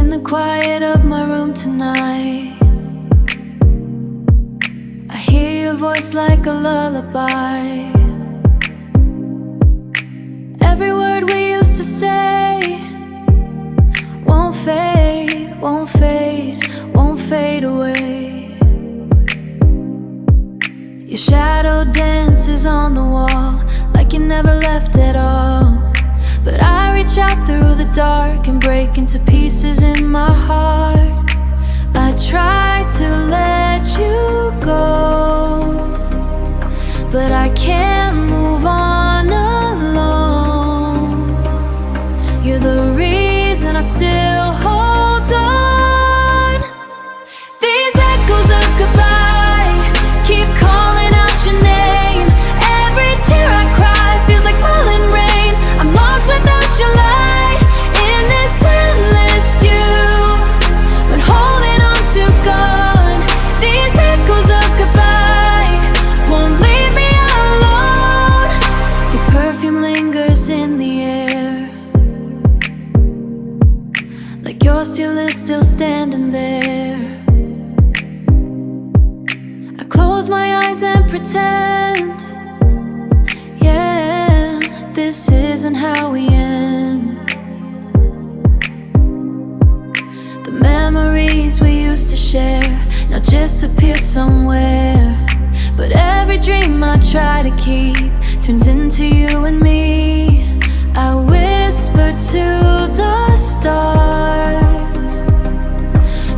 In the quiet of my room tonight, I hear your voice like a lullaby. Every word we used to say won't fade, won't fade, won't fade away. Your shadow dances on the wall like you never left at all. But I reach out through the dark and break into pieces in my heart. I try to let you go, but I can't move on alone. You're the reason I still hold on. These echoes of goodbye keep calling out your name. Every tear I cry feels like falling rain. I'm lost without your light in this endless you. When holding on to gone, these echoes of goodbye won't leave me alone. Your perfume lingers in the air, like you're still standing there. I close my eyes and pretend, yeah, this isn't how we end. The memories we used to share now disappear somewhere. But every dream I try to keep turns into you and me. I whisper to the stars,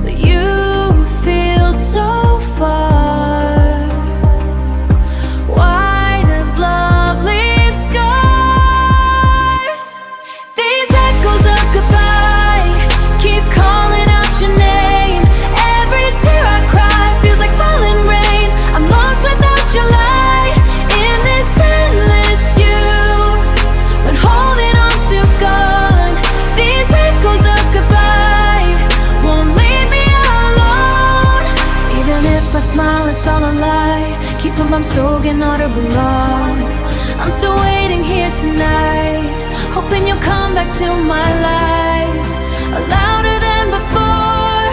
but you feel so far. Why does love leave scars? These echoes of goodbye keep calling out your name. Every tear I cry feels like falling rain. I'm lost without your light in this endless you. When holding on to gone, these echoes of goodbye won't leave me alone. Even if I smile, it's all a lie. Keep up, I'm so unutterable belong. I'm still waiting here tonight, hoping you'll come back to my life. Louder than before,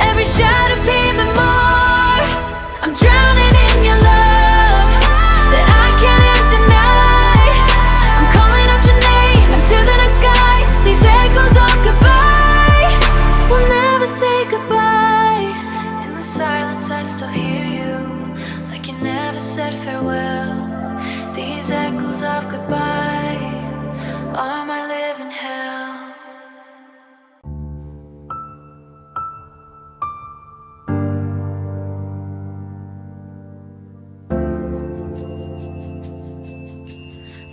every shadow even more. I'm drowning in your love that I can't deny. I'm calling out your name into the night sky. These echoes of goodbye will never say goodbye. In the silence I still hear you, like you never said farewell. These echoes of goodbye are my living hell.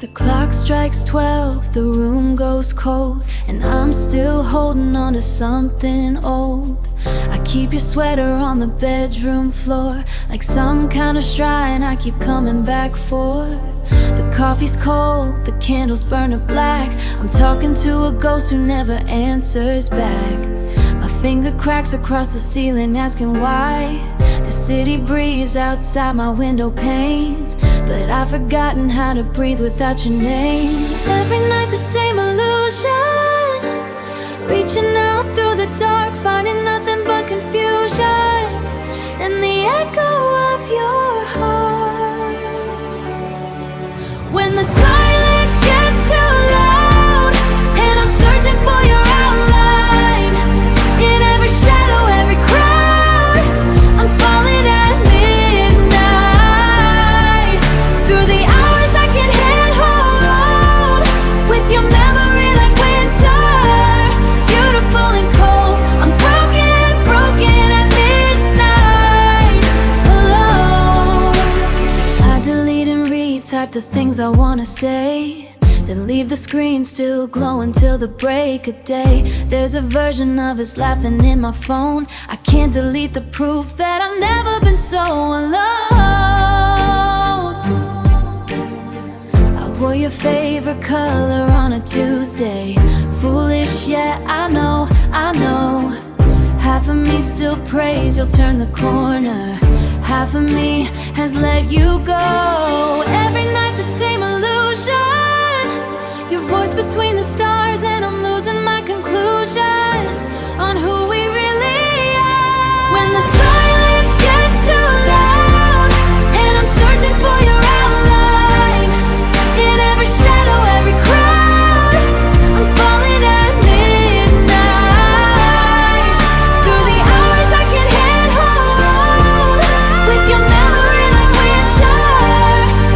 The clock strikes 12, the room goes cold, and I'm still holding on to something old. I keep your sweater on the bedroom floor, like some kind of shrine I keep coming back for. The coffee's cold, the candles burn to black. I'm talking to a ghost who never answers back. My finger cracks across the ceiling asking why. The city breeze outside my window pane, but I've forgotten how to breathe without your name. Every night the same illusion, reaching out through the dark, finding nothing but confusion and the echo of your heart. When the silence gets too loud and I'm searching for your outline, in every shadow, every crowd, I'm falling at midnight. Through the hours I can handhold, with your memory like winter, beautiful and cold. I'm broken, broken at midnight, alone. I delete and retype the things I wanna say, then leave the screen still glowing till the break of day. There's a version of us laughing in my phone. I can't delete the proof that I've never been so alone. I wore your favorite color on a Tuesday. Foolish, yeah, I know, I know. Half of me still prays you'll turn the corner. Half of me has let you go. Every night the same illusion, your voice between the stars, and I'm losing my conclusion. on who we really are. When the silence gets too loud and I'm searching for your outline, in every shadow, every crowd, I'm falling at midnight. Through the hours I can hit hold, with your memory like winter,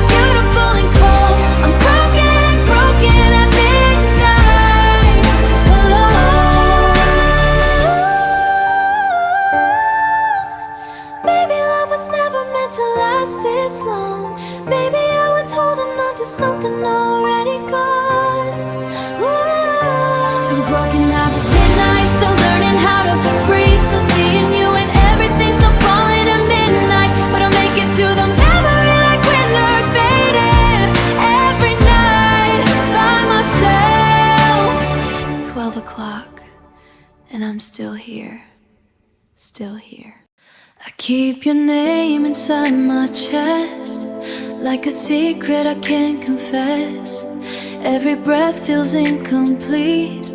beautiful and cold. I'm broken, broken at midnight, alone. Maybe love was never meant to last this long. Maybe I was holding on to something already gone. I'm broken now, it's midnight, still learning how to breathe, still seeing you and everything, still falling at midnight. But I'll make it to the memory like winter faded every night by myself. 12 o'clock, and I'm still here, still here. I keep your name inside my chest, like a secret I can't confess. Every breath feels incomplete,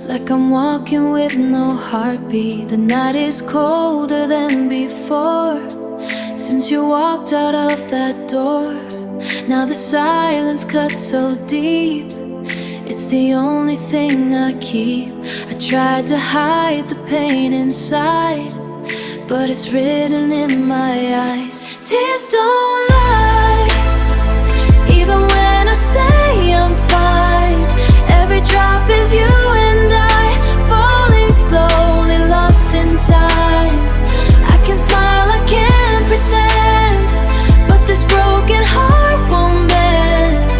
like I'm walking with no heartbeat. The night is colder than before, since you walked out of that door. Now the silence cuts so deep, it's the only thing I keep. I tried to hide the pain inside, but it's written in my eyes. Tears don't lie, even when I say I'm fine. Every drop is you and I, falling slowly, lost in time. I can smile, I can pretend, but this broken heart won't mend,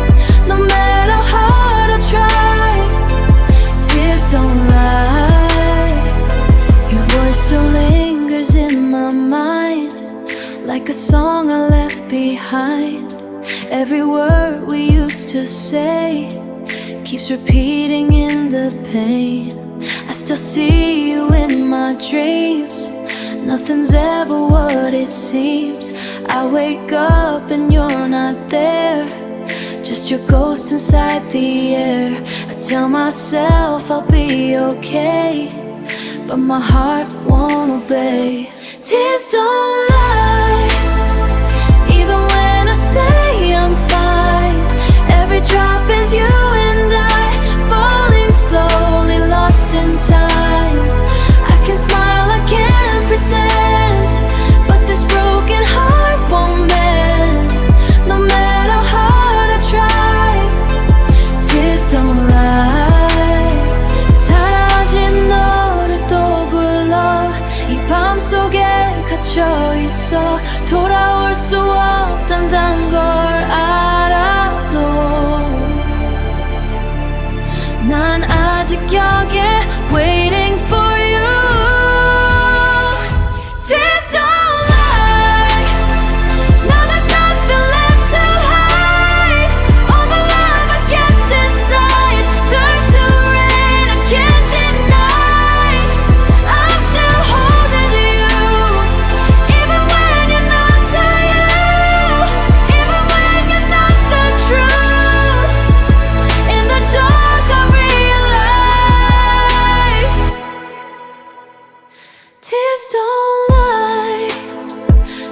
no matter how hard I try. Tears don't lie, your voice still lingers in my mind, like a song I left behind. Every word we used to say keeps repeating in the pain. I still see you in my dreams, nothing's ever what it seems. I wake up and you're not there, just your ghost inside the air. I tell myself I'll be okay, but my heart won't obey. Tears don't lie, even when I say I'm fine. Every drop is you and I, falling slowly, lost in time. I can smile, I can pretend, but this broken heart won't mend, no matter how hard I try. Tears don't lie. 사라진 너를 또 불러, 이 밤 속에 갇혀 있어. 돌아올 수 없단단 걸 알아도 난 아직 여기에 waiting for you. Tears don't lie, now there's nothing left to hide. All the love I kept inside turns to rain, I can't deny. I'm still holding to you, even when you're not to you, even when you're not the truth. In the dark I realize tears don't lie,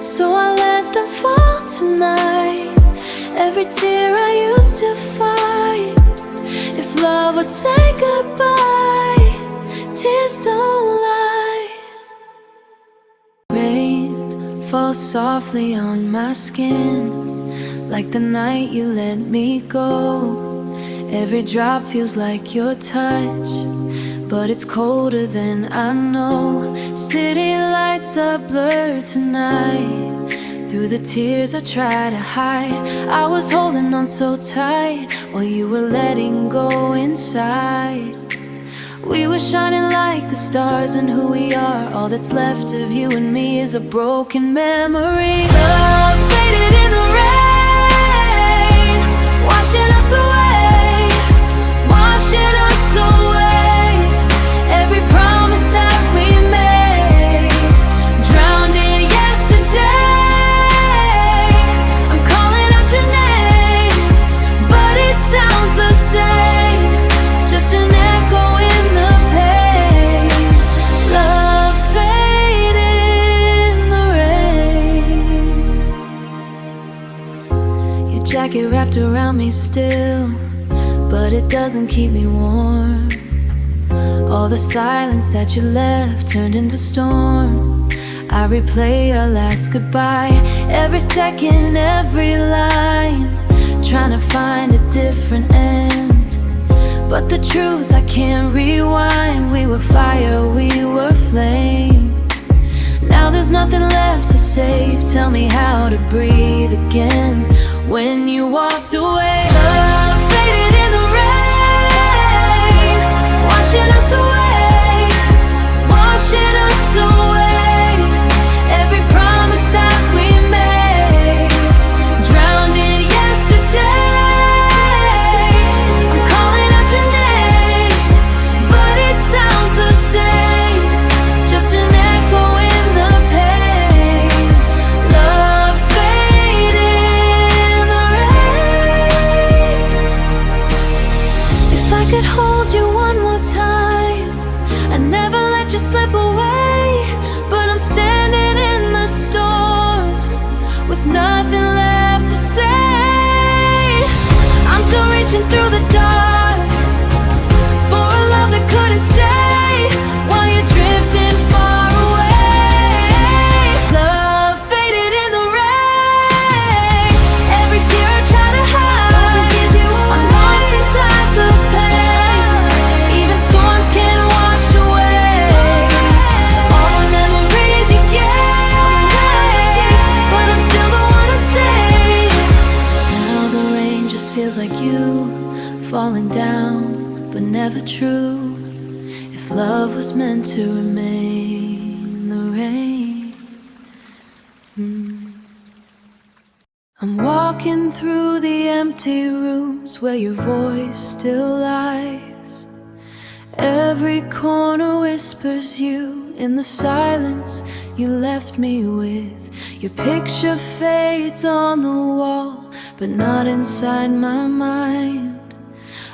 so I let them fall tonight. Every tear I used to fight, if love would say goodbye. Tears don't lie. Rain falls softly on my skin, like the night you let me go. Every drop feels like your touch, but it's colder than I know. City lights are blurred tonight, through the tears I try to hide. I was holding on so tight while you were letting go inside. We were shining like the stars, and who we are, all that's left of you and me is a broken memory. Love faded in the rain, washing us away, washing us away. Every promise that we made, drowned in yesterday. I'm calling out your name, but it sounds the same, just an echo in the pain. me still, but it doesn't keep me warm. All the silence that you left turned into storm. I replay our last goodbye, every second, every line, trying to find a different end. But the truth, I can't rewind. We were fire, we were flame. Now there's nothing left to save. Tell me how to breathe again. When you walked away, love faded in the rain, washing us away, washing us away. Every promise that we made, drowned in yesterday. I'm calling out your name, but it sounds the same, just an echo in the pain. Love faded in the rain. If I could hold you one more time, I'd never let you slip away. But I'm standing in the storm with nothing left to say. I'm still reaching through the dark for a love that couldn't stay while you're drifting far away. Love faded in the rain. Every tear I try to hide, I'm lost inside the pain. Even storms can't wash away all the memories you gave, but I'm still the one who stayed. Now the rain just feels like you falling down, but never true. If love was meant to remain, the rain. I'm walking through the empty rooms where your voice still lies. Every corner whispers you in the silence you left me with. Your picture fades on the wall, but not inside my mind.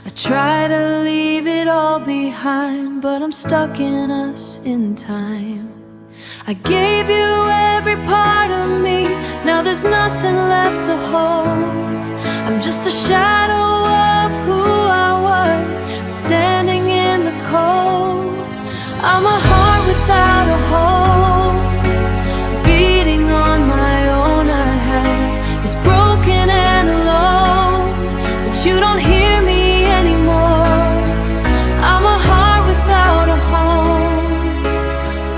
I try to leave it all behind, but I'm stuck in us in time. I gave you every part of me, now there's nothing left to hold. I'm just a shadow of who I was, standing in the cold. I'm a heart without a home, beating on my own. I had is broken and alone, but you don't hear me anymore. I'm a heart without a home,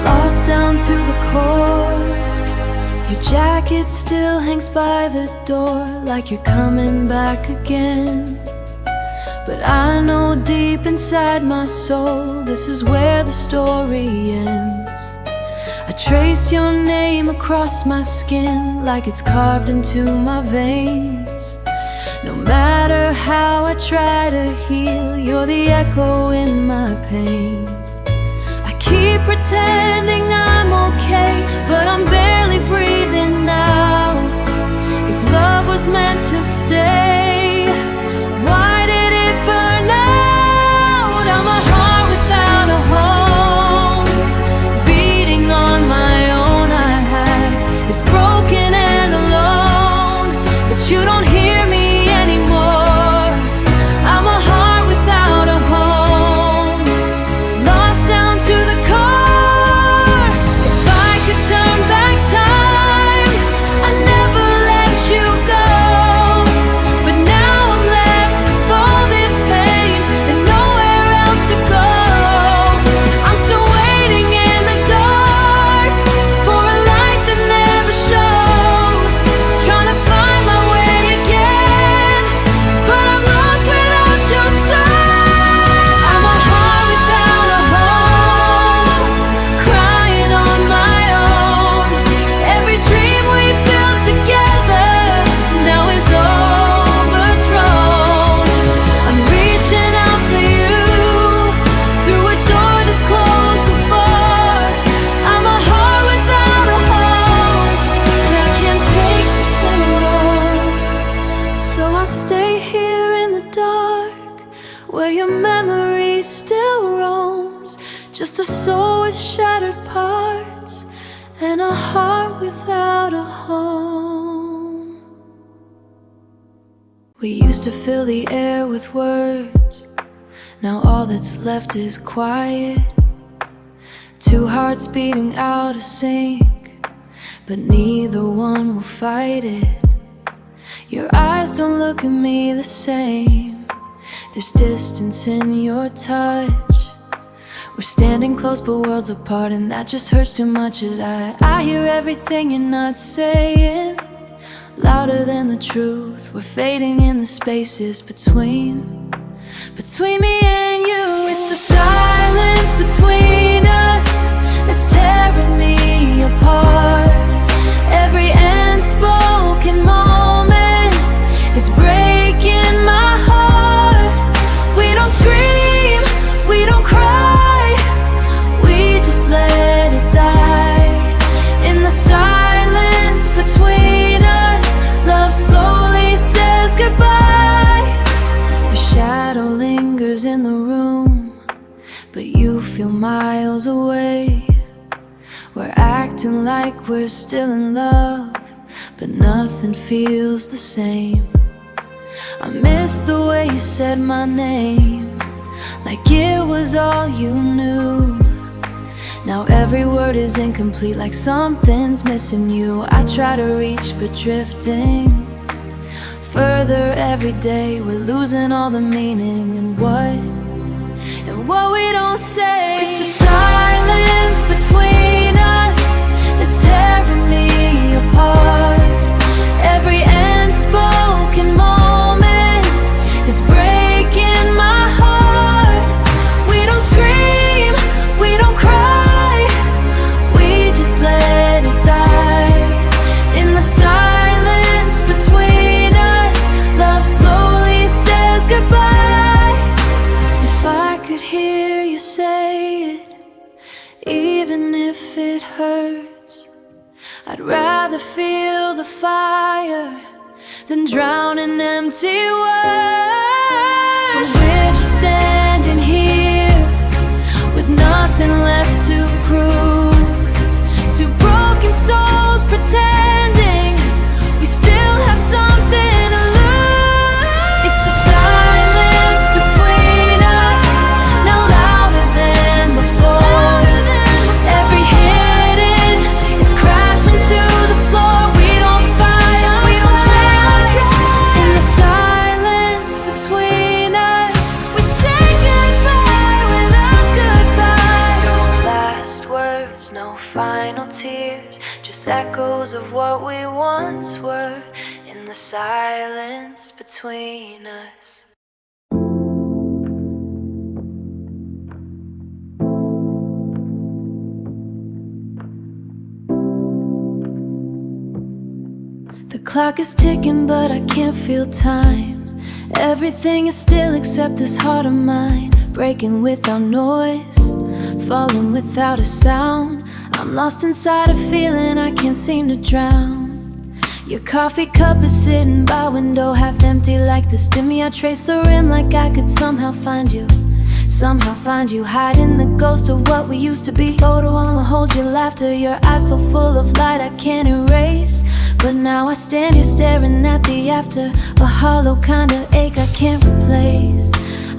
lost down to the core. Your jacket still hangs by the door, like you're coming back again. But I know deep inside my soul, this is where the story ends. I trace your name across my skin, like it's carved into my veins. No matter how I try to heal, you're the echo in my pain. I keep pretending I'm okay, but I'm barely breathing now. If love was meant to stay, why did it burn out? I'm a heart without a home, beating on my own. I had is broken and alone, but you don't hear me anymore. I'm a heart without a home, lost down to the core. If I could turn back time, I'd never let you go. But now I'm left with all this pain and nowhere else to go. I'm still waiting in the dark for a light that never shows, trying to find my way again, but I'm lost without your side. I'm a heart without a home, crying on my own. Every dream we built together now is overthrown. I'm reaching out for you through a door that's closed before. I'm a heart without a home, and I can't take this anymore. So I stay here in the dark, where your memory still roams, just a soul with shattered parts and a heart without a home. We used to fill the air with words. Now all that's left is quiet. Two hearts beating out of sync, but neither one will fight it. Your eyes don't look at me the same. There's distance in your touch. We're standing close but worlds apart, and that just hurts too much. I hear everything you're not saying, louder than the truth. We're fading in the spaces between me and you. It's the silence between us that's tearing me apart. Every unspoken moment is breaking my heart. We don't scream, we don't cry, we just let it die. In the silence between us, love slowly says goodbye. Your shadow lingers in the room, but you feel miles away. We're acting like we're still in love, but nothing feels the same. I miss the way you said my name, like it was all you knew. Now every word is incomplete, like something's missing you. I try to reach but drifting further every day. We're losing all the meaning and what we don't say. It's the silence between us that's tearing me apart. Every unspoken moment is breaking my heart. We don't scream, we don't cry, we just let it die. In the silence between us, love slowly says goodbye. If I could hear you say it, even if it hurts, I'd rather feel the fire than drown in empty words. But we're just standing here with nothing left to prove. Two broken souls pretending we still have something to lose. It's the silence between us, now louder than before. Every hidden is crashing to the floor. We don't fight, we don't trade. In the silence between us, we say goodbye without goodbye. No last words, no final tears, just echoes of what we once were. In the silence between us. The clock is ticking, but I can't feel time. Everything is still except this heart of mine, breaking without noise, falling without a sound. I'm lost inside a feeling I can't seem to drown. Your coffee cup is sitting by window, half empty like this to me. I trace the rim like I could somehow find you. Somehow find you, hiding the ghost of what we used to be. Photo on the hold, your laughter, your eyes so full of light I can't erase. But now I stand here staring at the after, a hollow kind of ache I can't replace.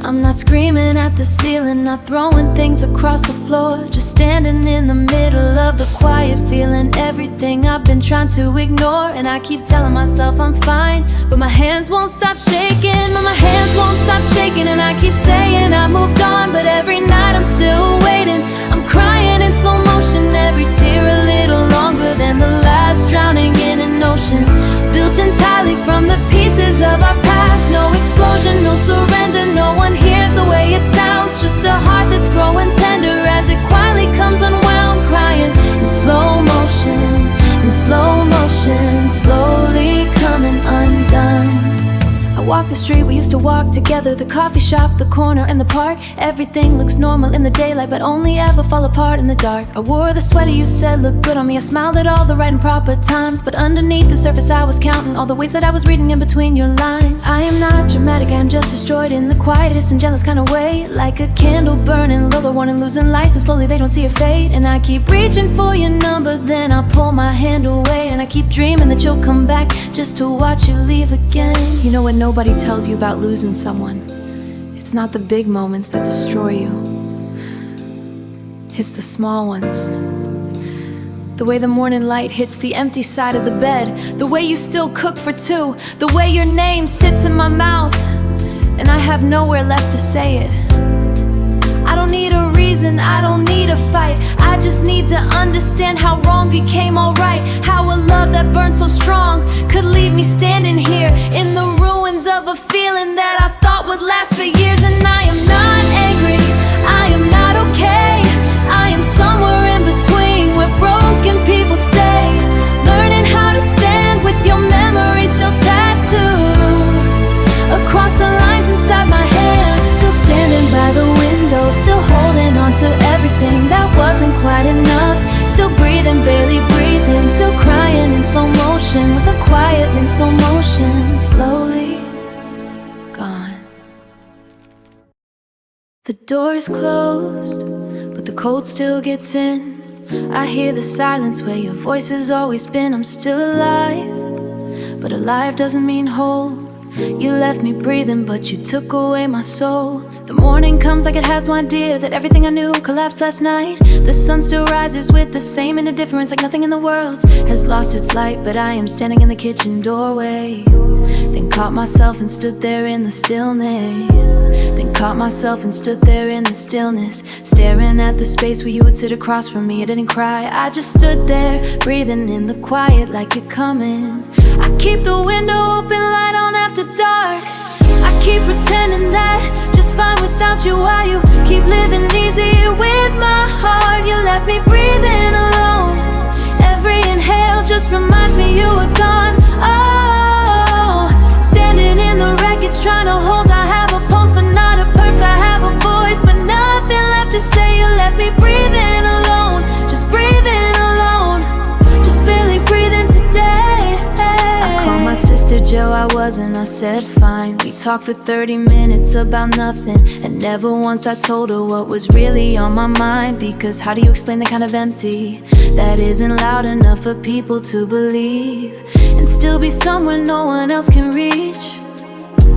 I'm not screaming at the ceiling, not throwing things across the floor, just standing in the middle of the quiet, feeling everything I've been trying to ignore. And I keep telling myself I'm fine, but my hands won't stop shaking, but my hands won't stop shaking. And I keep saying I moved on, but every night I'm still waiting. I'm crying in slow motion, every tear a little longer than the last, drowning in an ocean built entirely from the pieces of our past. No explosion, no surrender, no one hears the way it sounds. Just a heart that's growing tender as it quietly comes unwound, crying in slow motion, in slow motion, slowly coming undone. I walk the street we used to walk together. together, the coffee shop, the corner, and the park. Everything looks normal in the daylight, but only ever fall apart in the dark. I wore the sweater you said looked good on me. I smiled at all the right and proper times, but underneath the surface I was counting all the ways that I was reading in between your lines. I am not dramatic, I am just destroyed in the quietest and jealous kind of way. Like a candle burning low, the one and losing light, so slowly they don't see it fade. And I keep reaching for your number, then I pull my hand away. And I keep dreaming that you'll come back just to watch you leave again. You know what nobody tells you about losing someone? It's not the big moments that destroy you. It's the small ones. The way the morning light hits the empty side of the bed, the way you still cook for two, the way your name sits in my mouth and I have nowhere left to say it. I don't need a reason, I don't need a fight. I just need to understand how wrong became alright. How a love that burned so strong could leave me standing here in the ruins of a feeling that I thought would last for years. And I am not angry, I am not okay. I am somewhere in between where broken people stay, learning how to stand with your memories still tattooed across the lines inside my head. Still standing by the window, still holding on to everything that wasn't quite enough. Still breathing, barely breathing, still crying in slow motion, with a quiet in slow motion, slowly gone. The door is closed, but the cold still gets in. I hear the silence where your voice has always been. I'm still alive, but alive doesn't mean whole. You left me breathing, but you took away my soul. The morning comes like it has no idea that everything I knew collapsed last night. The sun still rises with the same indifference, like nothing in the world has lost its light. But I am standing in the kitchen doorway, then caught myself and stood there in the stillness. Then caught myself and stood there in the stillness, staring at the space where you would sit across from me. I didn't cry, I just stood there, breathing in the quiet like you're coming. I keep the window open, light on after dark. I keep pretending that just fine without you, while you keep living easy with my heart. You left me breathing alone. Every inhale just reminds me you were gone. Oh, standing in the wreckage, trying to hold. I have a pulse but not a purpose. I have a voice but nothing left to say. You left me breathing alone, just breathing alone, just barely breathing today. I called my sister Joe, I wasn't, I said fine. We talked for 30 minutes about nothing, and never once I told her what was really on my mind. Because how do you explain the kind of empty that isn't loud enough for people to believe, and still be somewhere no one else can reach?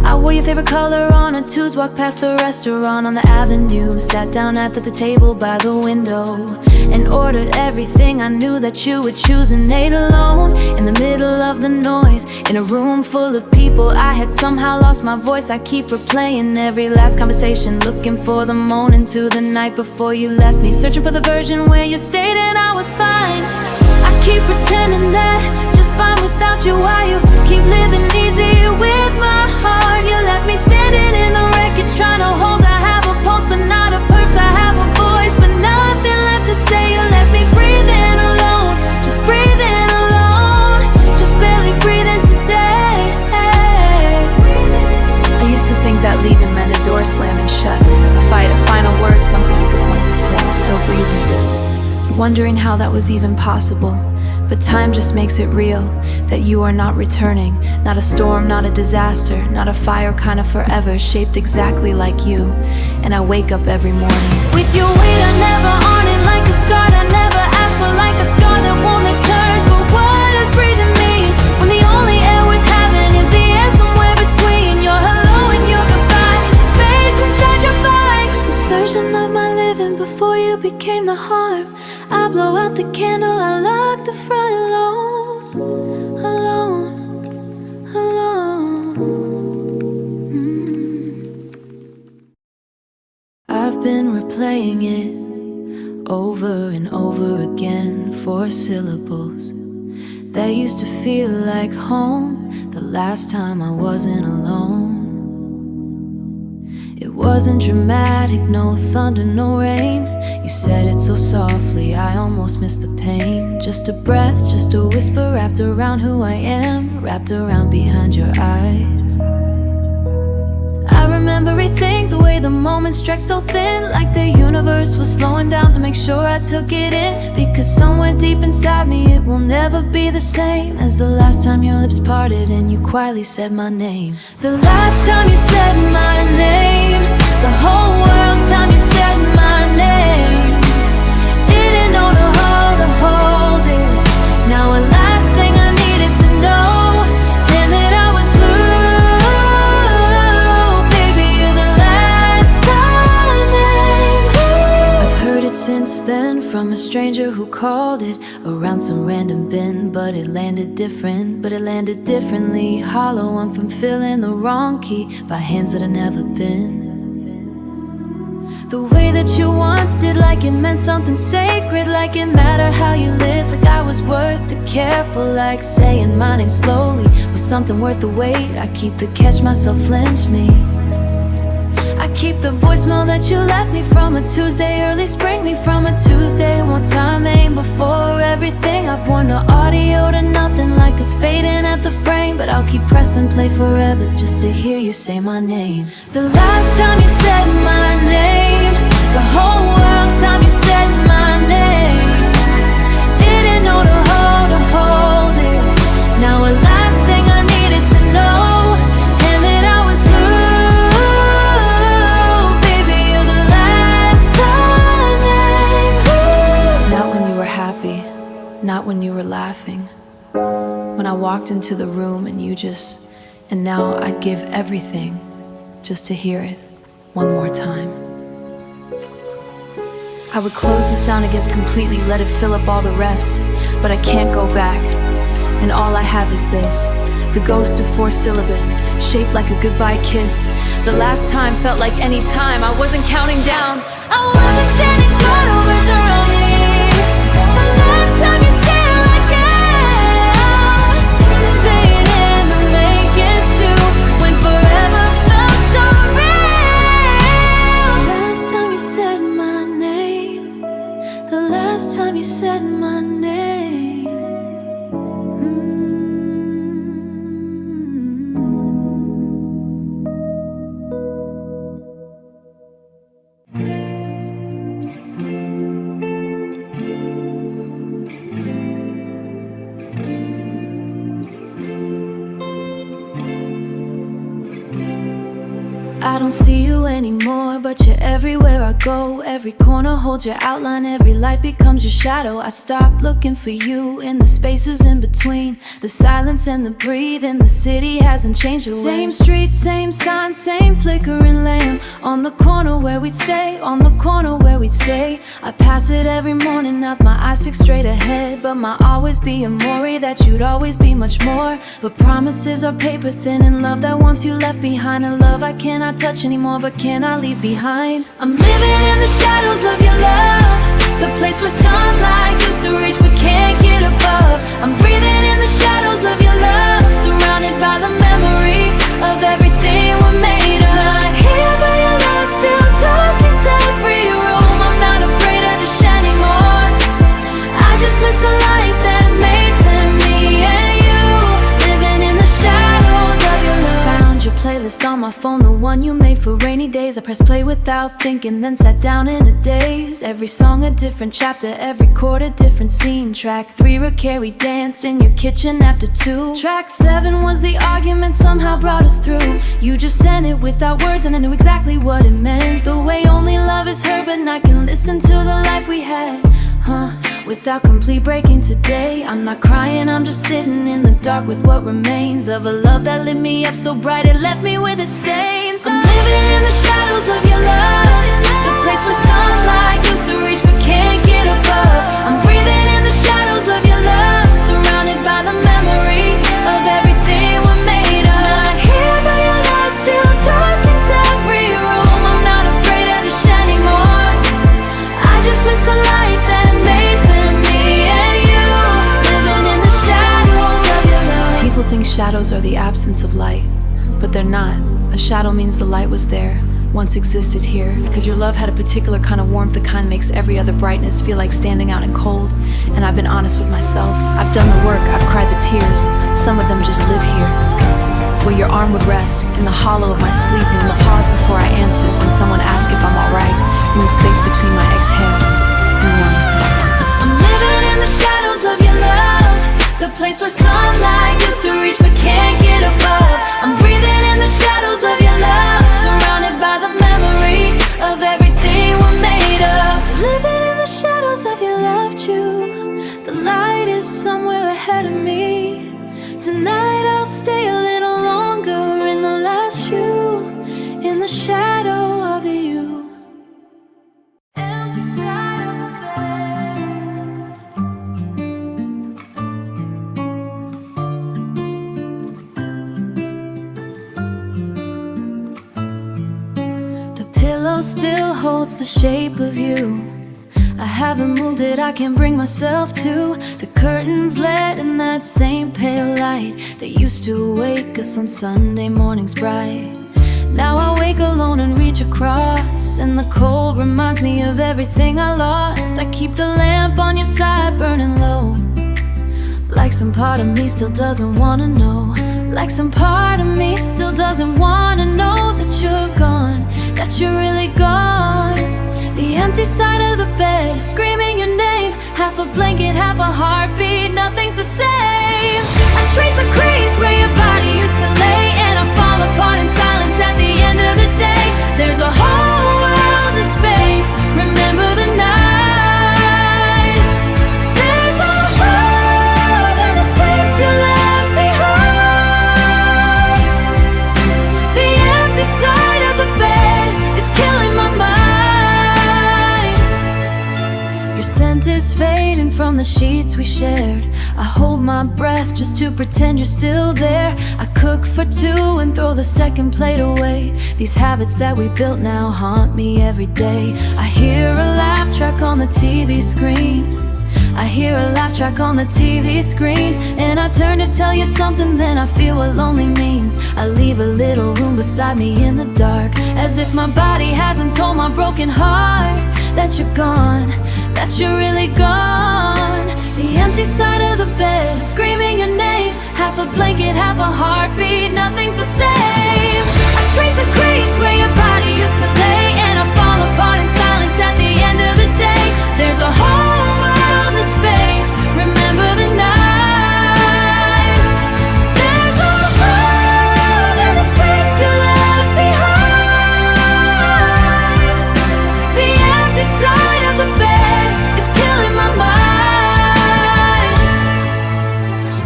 I wore your favorite color on a Tuesday, walked past the restaurant on the avenue, sat down at the table by the window, and ordered everything I knew that you would choose, and ate alone in the middle of the noise. In a room full of people, I had somehow lost my voice. I keep replaying every last conversation, looking for the morning to the night before you left me, searching for the version where you stayed and I was fine. I keep pretending that just fine without you, while you keep living easy with my heart. You left me standing in the wreckage, trying to hold. I have a pulse but not a purpose. I have a voice but nothing left to say. You left me breathing alone, just breathing alone, just barely breathing today. I used to think that leaving meant a door slamming shut, a fight, a final word, something you could point to say, still breathing, wondering how that was even possible. But time just makes it real, that you are not returning. Not a storm, not a disaster, not a fire kind of forever, shaped exactly like you. And I wake up every morning with your weight, I never on it, like a scar I never asked for, like a scar that won't lick turns. But what does breathing mean when the only air worth having is the air somewhere between your hello and your goodbye? Space inside your mind, the version of my living before you became the harm. I blow out the candle, I lock the front alone, alone, alone. I've been replaying it over and over again, 4 syllables that used to feel like home, the last time I wasn't alone. It wasn't dramatic, no thunder, no rain. You said it so softly, I almost missed the pain. Just a breath, just a whisper, wrapped around who I am, wrapped around behind your eyes. I remember remember everything, the way the moments stretched so thin, like the universe was slowing down to make sure I took it in. Because somewhere deep inside me it will never be the same as the last time your lips parted and you quietly said my name. The last time you said my name, the whole world's time you said my name. Didn't know to hold it. Now a last thing I needed to know, and that I was blue. Baby, you're the last time name. I've heard it since then from a stranger who called it around some random bin, but it landed different, but it landed differently. Hollow, I'm from filling the wrong key by hands that I've never been. The way that you once did, like it meant something sacred, like it mattered how you lived, like I was worth the careful, like saying my name slowly was something worth the wait. I keep the catch myself flinch me. I keep the voicemail that you left me from a Tuesday, early spring me from a Tuesday. One time aim before everything. I've worn the audio to nothing, like it's fading at the frame, but I'll keep pressing play forever just to hear you say my name. The last time you said my name, the whole world's time you said my name. Didn't know to hold it. Now a last thing I needed to know, and that I was blue. Baby, you're the last time name. Not when you were happy, not when you were laughing, when I walked into the room and you just, and now I'd give everything just to hear it one more time. I would close the sound against completely, let it fill up all the rest, but I can't go back, and all I have is this, the ghost of 4 syllables, shaped like a goodbye kiss. The last time felt like any time, I wasn't counting down. I wasn't standing tall over around me. The last time you said it like that, saying it to make it true, when forever felt so real. Last time you said my name, the last time you said my name. I don't see you anymore, but you're everywhere I go. Every corner holds your outline, every light becomes your shadow. I stopped looking for you in the spaces in between, the silence and the breathing. The city hasn't changed a way. Same street, same sign, same flickering lamp, on the corner where we'd stay, on the corner where we'd stay. I pass it every morning, now my eyes fixed straight ahead, but my always be a worry that you'd always be much more. But promises are paper thin, and love that once you left behind, a love I cannot touch anymore, but can I leave behind? I'm living in the shadows of your love, the place where sunlight used to reach but can't get above. I'm breathing in the shadows of your love, surrounded by the memory of everything we're made of. Not here, but your love still darkens every room. I'm not afraid of the shiny anymore. I just miss the light that made them me and you, living in the shadows of your love. Found your playlist on my phone, the one you made for rainy days. I pressed play without thinking, then sat down in a daze. Every song a different chapter, every chord a different scene. Track 3 where Carrie danced in your kitchen after 2. Track 7 was the argument somehow brought us through. You just sent it without words and I knew exactly what it meant. The way only love is heard, but I can listen to the life we had, without complete breaking today. I'm not crying, I'm just sitting in the dark with what remains of a love that lit me up so bright it left me with its stains. I'm living in the shadows of your love, the place where sunlight used to reach but can't get above. I'm breathing in the shadows of your love, surrounded by the memory of everything we're made of. Not here, but your love still darkens every room. I'm not afraid of the shiny anymore. I just miss the light that made them me and you, living in the shadows of your love. People think shadows are the absence of light, but they're not. A shadow means the light was there, once existed here, because your love had a particular kind of warmth, the kind that makes every other brightness feel like standing out in cold. And I've been honest with myself, I've done the work, I've cried the tears, some of them just live here. where your arm would rest, in the hollow of my sleep, and in the pause before I answered when someone asked if I'm alright, in the space between my exhale and one. I'm living in the shadows of your love, the place where sunlight used to reach but can't get above. I'm breathing in the shadows of your love, surrounded by the memory of everything we're made of. Living in the shadows of your love, too. The light is somewhere ahead of me. Tonight I'll stay a little longer in the last shoe, in the shadow of you. Empty side of the bed. The pillow still holds the shape of you. I haven't moved it, I can't bring myself to. The curtains let in that same pale light that used to wake us on Sunday mornings bright. Now I wake alone and reach across, and the cold reminds me of everything I lost. I keep the lamp on your side burning low, like some part of me still doesn't wanna know. Like some part of me still doesn't wanna know that you're gone, that you're really gone. The empty side of the bed, screaming your name. Half a blanket, half a heartbeat, nothing's the same. I trace the crease where your body used to lay, and I fall apart in silence at the end of the day. There's a whole world of space, remember the night. There's a world and a space you left behind. The empty side of the bed is killing my mind. Scent is fading from the sheets we shared. I hold my breath just to pretend you're still there. I cook for two and throw the second plate away. These habits that we built now haunt me every day. I hear a laugh track on the TV screen. I hear a laugh track on the TV screen, and I turn to tell you something, then I feel what lonely means. I leave a little room beside me in the dark, as if my body hasn't told my broken heart that you're gone, that you're really gone. The empty side of the bed, screaming your name. Half a blanket, half a heartbeat, nothing's the same. I trace the crease where your body used to lay, and I fall apart in silence at the end of the day. There's a whole world of space, remember the night. There's a world and a space you left behind. The empty side of the bed is killing my mind.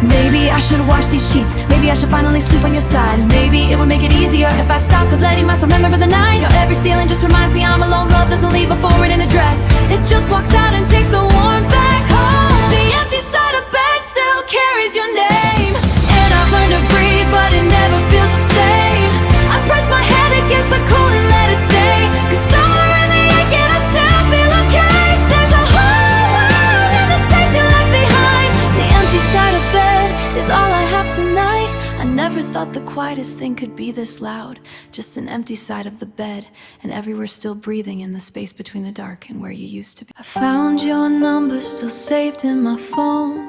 Maybe I should wash these sheets, maybe I should finally sleep on your side. Maybe it would make it easier if I stopped with letting myself remember the night. How every ceiling just reminds me I'm alone. Love doesn't leave a forward in address, it just walks out and takes the warmth back home. The empty side of bed still carries your name, and I've learned to breathe, but it never feels the same. I press my head against the cold and let it stay, 'cause somewhere in the ache and I still feel okay. There's a whole world and the space you left behind. The empty side of bed is all I have tonight. I never thought the quietest thing could be this loud. Just an empty side of the bed, and everywhere still breathing in the space between the dark and where you used to be. I found your number still saved in my phone,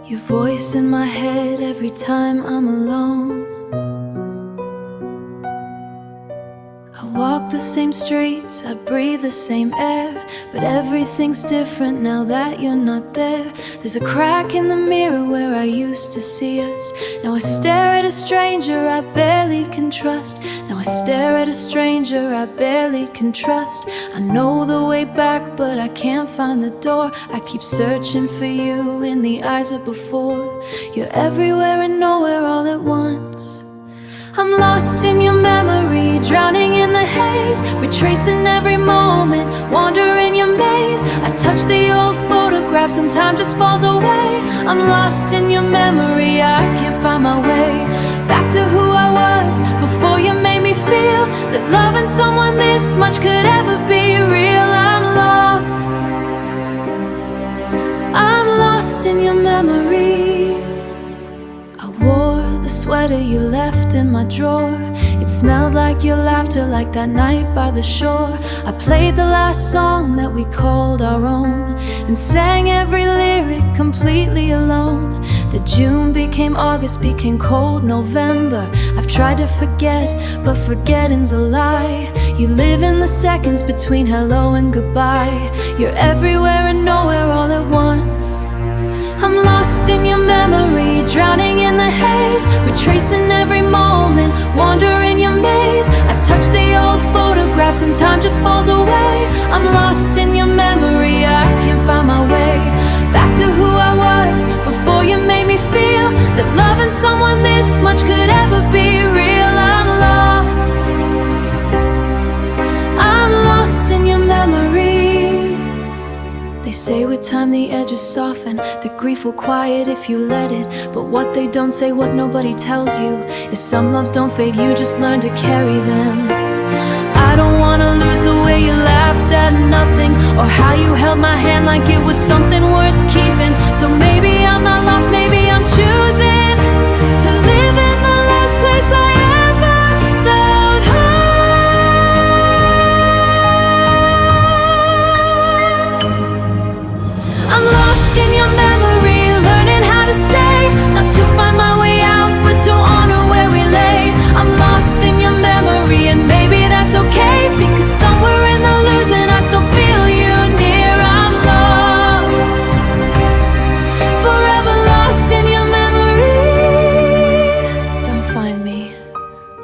your voice in my head every time I'm alone. I walk the same streets, I breathe the same air, but everything's different now that you're not there. There's a crack in the mirror where I used to see us. Now I stare at a stranger I barely can trust. Now I stare at a stranger I barely can trust. I know the way back, but I can't find the door. I keep searching for you in the eyes of before. You're everywhere and nowhere all at once. I'm lost in your memory, drowning in the haze, retracing every moment, wandering your maze. I touch the old photographs and time just falls away. I'm lost in your memory, I can't find my way back to who I was before you made me feel that loving someone this much could ever be real. I'm lost in your memory. I wore the sweater you left in my drawer. It smelled like your laughter, like that night by the shore. I played the last song that we called our own, and sang every lyric completely alone. The June became August, became cold November. I've tried to forget, but forgetting's a lie. You live in the seconds between hello and goodbye. You're everywhere and nowhere all at once. I'm lost in your memory, drowning in the haze, retracing every moment, wandering your maze. I touch the old photographs and time just falls away. I'm lost in your memory, I can't find my way back to who I was before you made me feel that loving someone this much could ever be real. I'm lost in your memory. They say with time the edges soften, that grief will quiet if you let it. But what they don't say, what nobody tells you, is some loves don't fade, you just learn to carry them. I don't wanna lose the way you laughed at nothing, or how you held my hand like it was something worth keeping. So maybe I'm not lost, maybe I'm choosing to live in the last place I ever felt home. I'm lost in your memory, learning how to stay, not to find my way out, but to honor where we lay. I'm lost in your memory, and maybe that's okay, because somewhere in the losing I still feel you near. I'm lost, forever lost in your memory. Don't find me,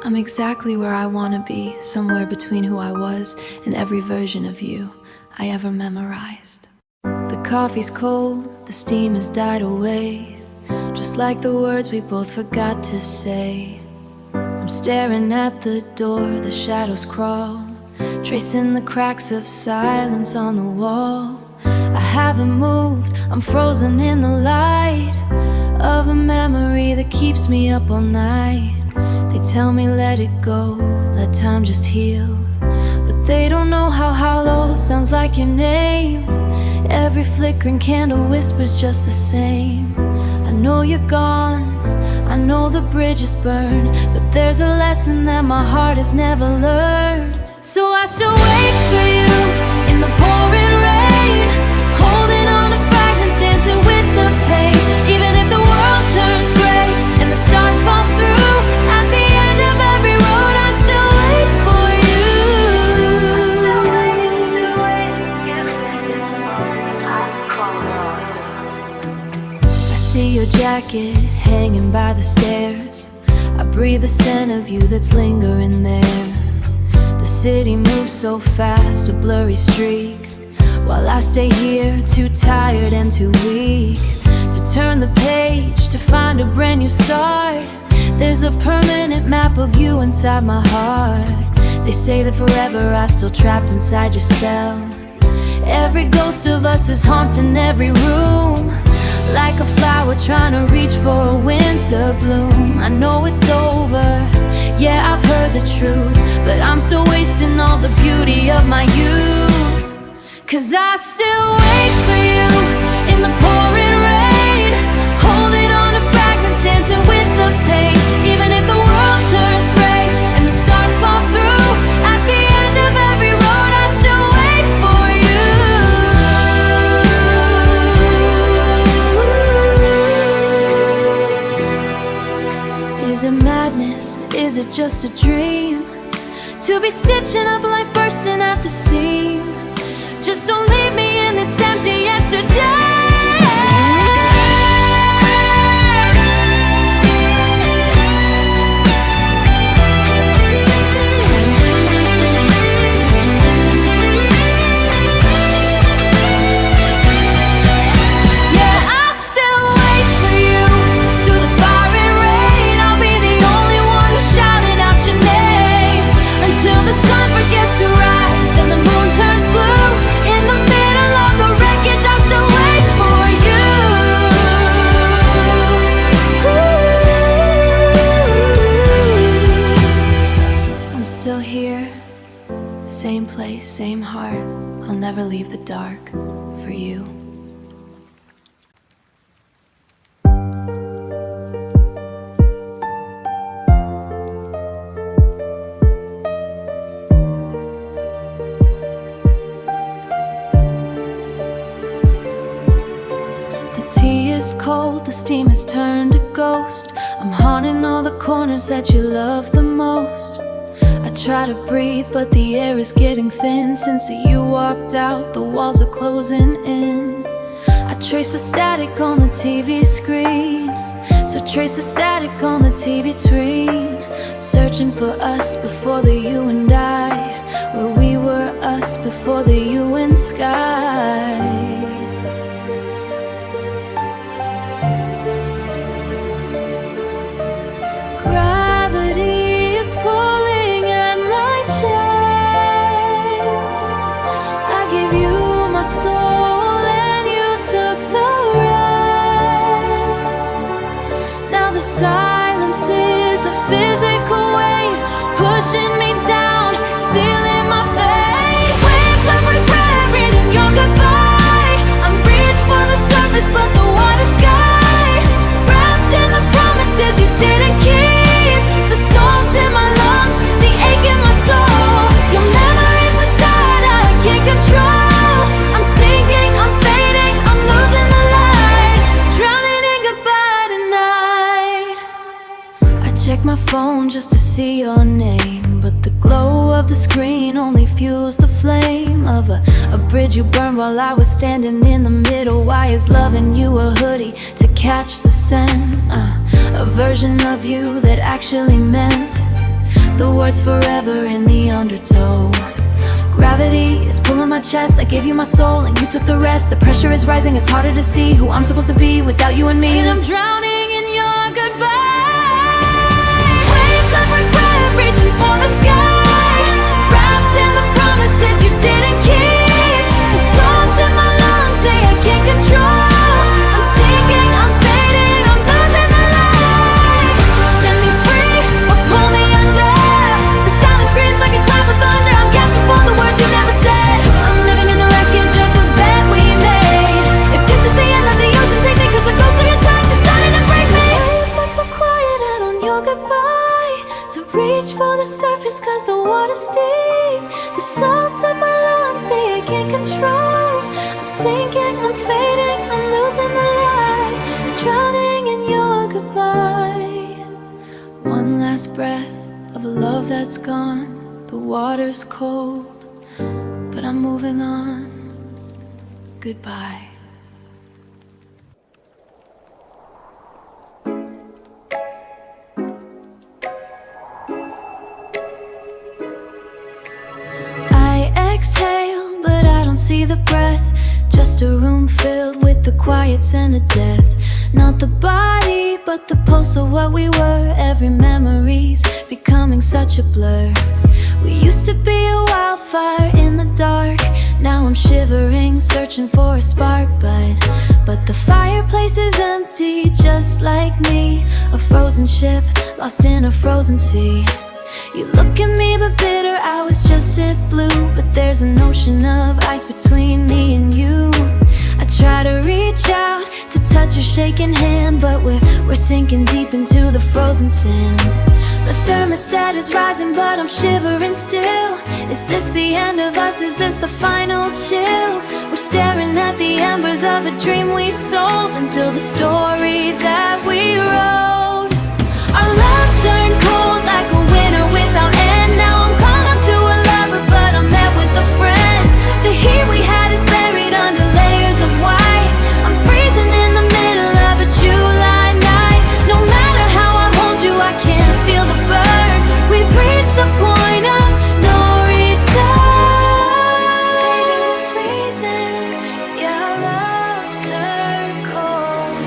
I'm exactly where I wanna be, somewhere between who I was and every version of you I ever memorized. The coffee's cold, the steam has died away, just like the words we both forgot to say. I'm staring at the door, the shadows crawl, tracing the cracks of silence on the wall. I haven't moved, I'm frozen in the light of a memory that keeps me up all night. They tell me let it go, let time just heal, but they don't know how hollow sounds like your name. Every flickering candle whispers just the same. I know you're gone, I know the bridge is burned, but there's a lesson that my heart has never learned. So I still wait for you in the pouring rain, holding on to fragments, dancing with the pain. Even if the world turns gray and the stars fall through, at the end of every road I still wait for you. I see your jacket hanging by the stairs, I breathe the scent of you that's lingering there. The city moves so fast, a blurry streak, while I stay here, too tired and too weak to turn the page, to find a brand new start. There's a permanent map of you inside my heart. They say that forever I still trapped inside your spell. Every ghost of us is haunting every room, like a flower trying to reach for a winter bloom. I know it's over, yeah, I've heard the truth, but I'm still wasting all the beauty of my youth. 'Cause I still wait for you in the pouring rain, holding on to fragments, dancing with the pain. Even if the world turns gray and the stars fall through, at the end of every road I still wait for you. Is it madness? Is it just a dream? To be stitching up life bursting at the seam. Just don't leave me in this empty yesterday. Same place, same heart, I'll never leave the dark for you. The tea is is cold, the steam has turned to ghost. I'm haunting all the corners that you love the most. I try to breathe, but the air is getting thin. Since you walked out, the walls are closing in. I trace the static on the TV screen. So trace the static on the TV screen. Searching for us before the you and I, where we were us before the you and sky. Gravity is pulling at my chest. I gave you my soul and you took the rest. Now the silence is a physical weight pushing me down, sealing my fate. Waves of regret reading your goodbye. I'm reached for the surface but the water sky, wrapped in the promises you didn't keep. The salt in my lungs, the ache in my soul. Your memory's the tide I can't control. I'm sinking, I'm fading, I'm losing the light, drowning in goodbye tonight. I check my phone just to see your name, but the glow of the screen only fuels the flame of a bridge you burned while I was standing in the middle. Why is loving you a hoodie to catch the scent? A version of you that actually meant the words forever in the undertow. Gravity is pulling my chest. I gave you my soul and you took the rest. The pressure is rising, it's harder to see who I'm supposed to be without you and me. And I'm drowning in your goodbye. Waves of regret reaching for the sky, wrapped in the promises you didn't keep. The salt in my lungs, they I can't control. I'm sinking, I'm fading, I'm losing the light. Set me free or pull me under. The silence screams like a clap of thunder. I'm gasping for the words you never said. I'm living in the wreckage of the bed we made. If this is the end of the ocean, take me, cause the ghost of your touch is starting to break me. Waves are so quiet out on your goodbye, to reach for the surface cause the water's deep. The salt in my lungs, they I can't control. I'm sinking, I'm fading, I'm losing the light, drowning in your goodbye. One last breath of a love that's gone. The water's cold, but I'm moving on. Goodbye. Exhale, but I don't see the breath. Just a room filled with the quiet scent of death. Not the body, but the pulse of what we were. Every memory's becoming such a blur. We used to be a wildfire in the dark. Now I'm shivering, searching for a spark. But the fireplace is empty, just like me. A frozen ship, lost in a frozen sea. You look at me but bitter, I was just lit blue. But there's an ocean of ice between me and you. I try to reach out to touch your shaking hand, but we're sinking deep into the frozen sand. The thermostat is rising but I'm shivering still. Is this the end of us? Is this the final chill? We're staring at the embers of a dream we sold, until the story that we wrote. Our love turned cold like a winter without end. Now I'm caught onto a lover but I'm met with a friend. The heat we had is buried under layers of white. I'm freezing in the middle of a July night. No matter how I hold you, I can't feel the burn. We've reached the point of no return. Freezing, your love turned cold.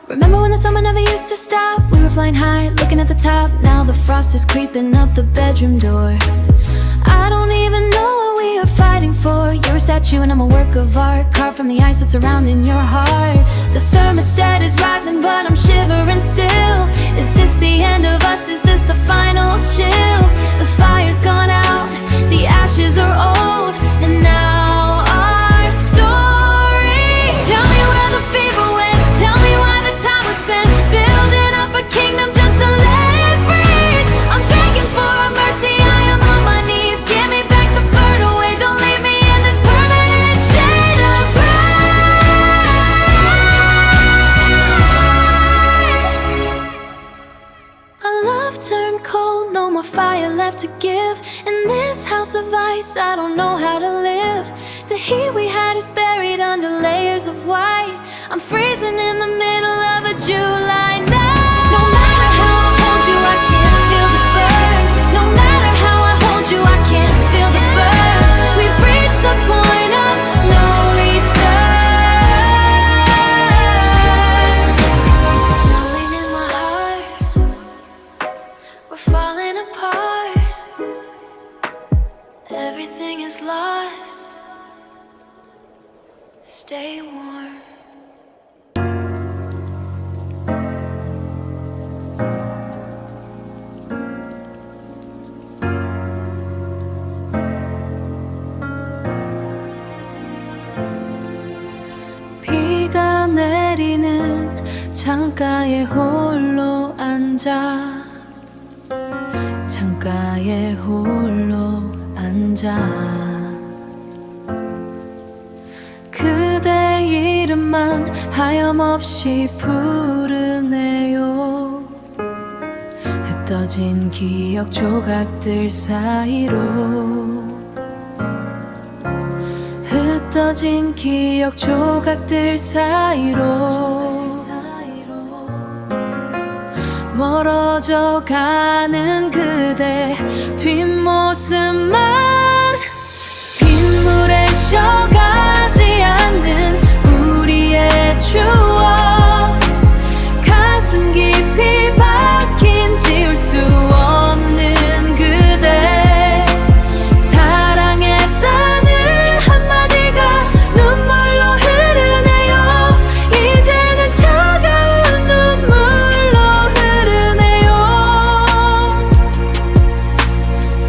Remember when the summer never used to stop? We were flying high, looking at the top. Now the frost is creeping up the bedroom door. I don't even know what we are fighting for. You're a statue and I'm a work of art, carved from the ice that's surrounding your heart. The thermostat is rising but I'm shivering still. Is this the end of us? Is this the final chill? The fire's gone out, the ashes are old, and now our story. Tell me where the fever went, tell me why the time was spent building up a kingdom just to let it freeze. I'm begging for a mercy, I am on my knees. Give me back the bird away, don't leave me in this permanent shade of gray. walls of ice, I don't know how to live. The heat we had is buried under layers of white. I'm freezing in the middle of a July night. No matter how I hold you, I can't feel the burn. No matter how I hold you, I can't feel the burn. We've reached the point of no return. Snowing in my heart, we're falling apart. Everything is lost. Stay warm. 비가 내리는 창가에 홀로 앉아 창가에 홀로 앉아 그대 이름만 하염없이 부르네요. 흩어진 기억 조각들 사이로 흩어진 기억 조각들 사이로 멀어져 가는 그대 뒷모습만 빗물에 쉬어가지 않는 우리의 추억 가슴 깊이 박힌 지울 수 없는 그대 사랑했다는 한마디가 눈물로 흐르네요. 이제는 차가운 눈물로 흐르네요.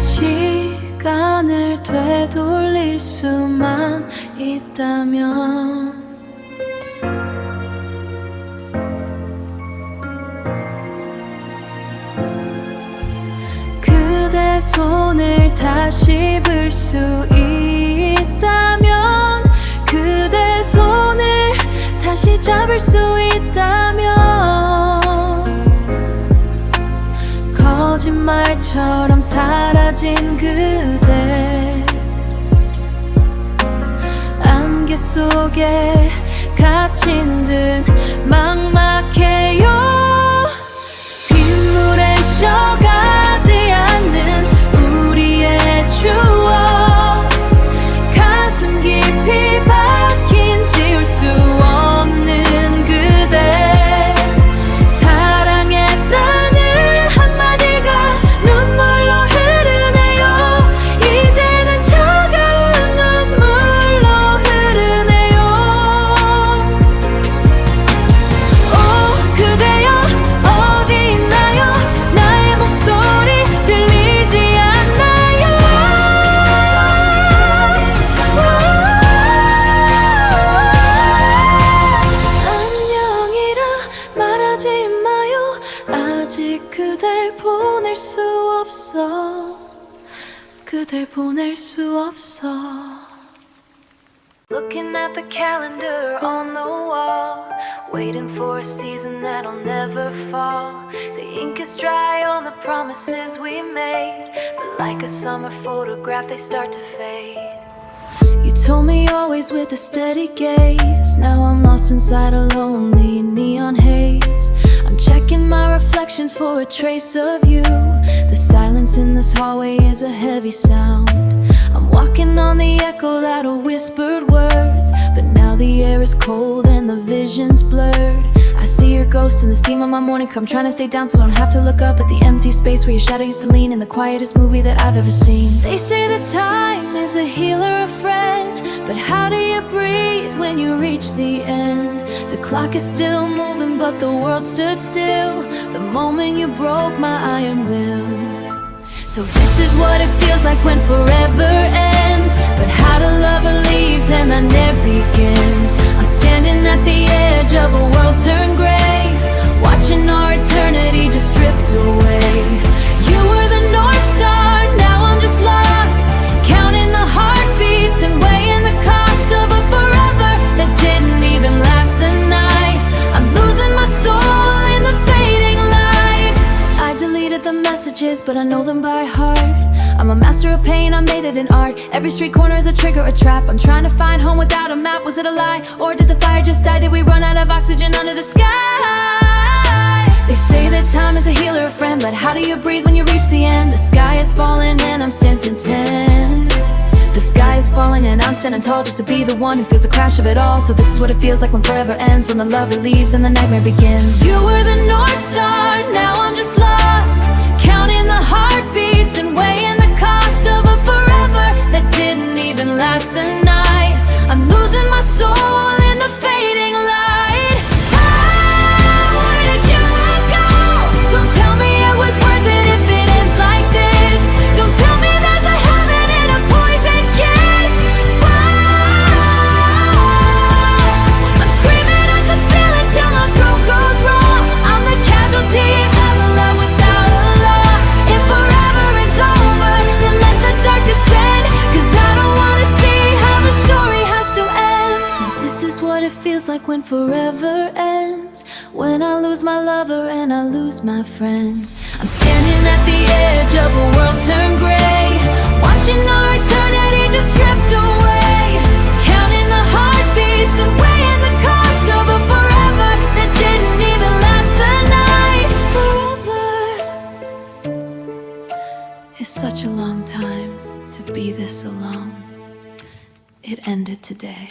시간을 되돌릴 수만 있다면 그대 손을 다시 불 수 있다면 그대 손을 다시 잡을 수 있다면 거짓말처럼 사라진 그대 안개 속에 갇힌 듯 막막해요. 빗물에 쉬어가지 않는 우리의 추억 가슴 깊이 박힌 지울 수 없는 그대 사랑했다는 한마디가 눈물로 흐르네요. 이제는 차가운 눈물로 흐르네요. 오 그대여 어디 있나요? 나의 목소리 들리지 않나요? 안녕이라 말하지 마요. 아직 그댈 보낼 수 없어. 그댈 보낼 수 없어. Looking at the calendar on the wall, waiting for a season that'll never fall. The ink is dry on the promises we made, but like a summer photograph they start to fade. You told me always with a steady gaze. Now I'm lost inside a lonely neon haze. I'm checking my reflection for a trace of you. The silence in this hallway is a heavy sound. I'm walking on the echo that of whispered words, but now the air is cold and the vision's blurred. I see your ghost in the steam of my morning cup. I'm trying to stay down so I don't have to look up at the empty space where your shadow used to lean in the quietest movie that I've ever seen. They say that time is a healer, a friend, but how do you breathe when you reach the end? The clock is still moving but the world stood still the moment you broke my iron will. So this is what it feels like when forever ends, but how do lover leaves and then there begins. I'm standing at the edge of a world turned gray, watching our eternity just drift away. You were the North Star, now I'm just lost, counting the heartbeats and weighing the cost of a forever that didn't even last the night. I'm losing my soul in the fading light. I deleted the messages but I know them by heart. I'm a master of pain, I made created an art. Every street corner is a trigger, a trap. I'm trying to find home without a map. Was it a lie? Or did the fire just die? Did we run out of oxygen under the sky? They say that time is a healer, a friend, but how do you breathe when you reach the end? The sky is falling and I'm standing 10. The sky is falling and I'm standing tall, just to be the one who feels the crash of it all. So this is what it feels like when forever ends, when the lover leaves and the nightmare begins. You were the North Star, now I'm just lost, counting the heartbeats and weighing the cost of a forever that didn't even last the night. I'm losing my soul in the fading light. Where did you go? Don't tell me it was worth it if it ends like this. Don't tell me there's a heaven and a poison kiss. I'm screaming at the ceiling till my throat goes raw. I'm the casualty of a love without a law. If forever is over, then let the dark descend, 'cause I don't wanna see how the story has to end. So this is what it feels like when forever ends, when I lose my lover and I lose my friend. I'm standing at the edge of a world turned gray, watching our eternity just drift away, counting the heartbeats and weighing the cost of a forever that didn't even last the night. Forever is such a long time to be this alone. It ended today.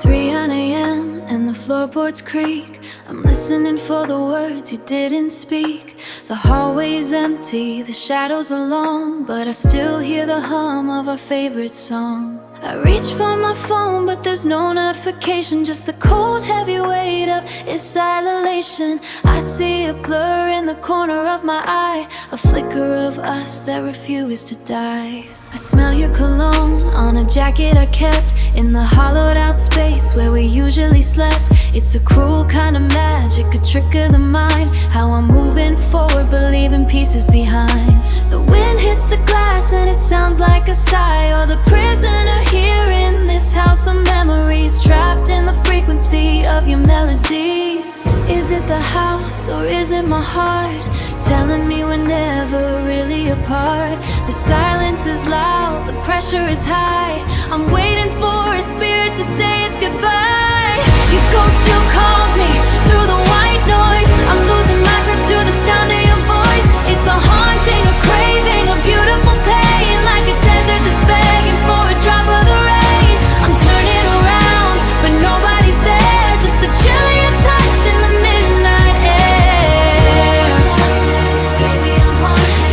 3 a.m. and the floorboards creak. I'm listening for the words you didn't speak. The hallway's empty, the shadows are long, but I still hear the hum of our favorite song. I reach for my phone, but there's no notification, just the cold, heavy weight of its isolation. I see a blur in the corner of my eye, a flicker of us that refused to die. I smell your cologne on a jacket I kept in the hollowed out space where we usually slept. It's a cruel kind of magic, a trick of the mind, how I'm moving forward but leaving pieces behind. The wind hits the glass and it sounds like a sigh, or the prisoner here in this house of memories, trapped in the frequency of your melodies. Is it the house or is it my heart telling me we're never really apart? The silence is loud, the pressure is high, I'm waiting for a spirit to say it's goodbye. Your ghost still calls me through the white noise, I'm losing my grip to the sound of your voice. It's a haunting, a craving, a beautiful pain, like a desert that's begging for a drop of the rain. I'm turning around, but nobody's there, just the chill of your touch in the midnight air.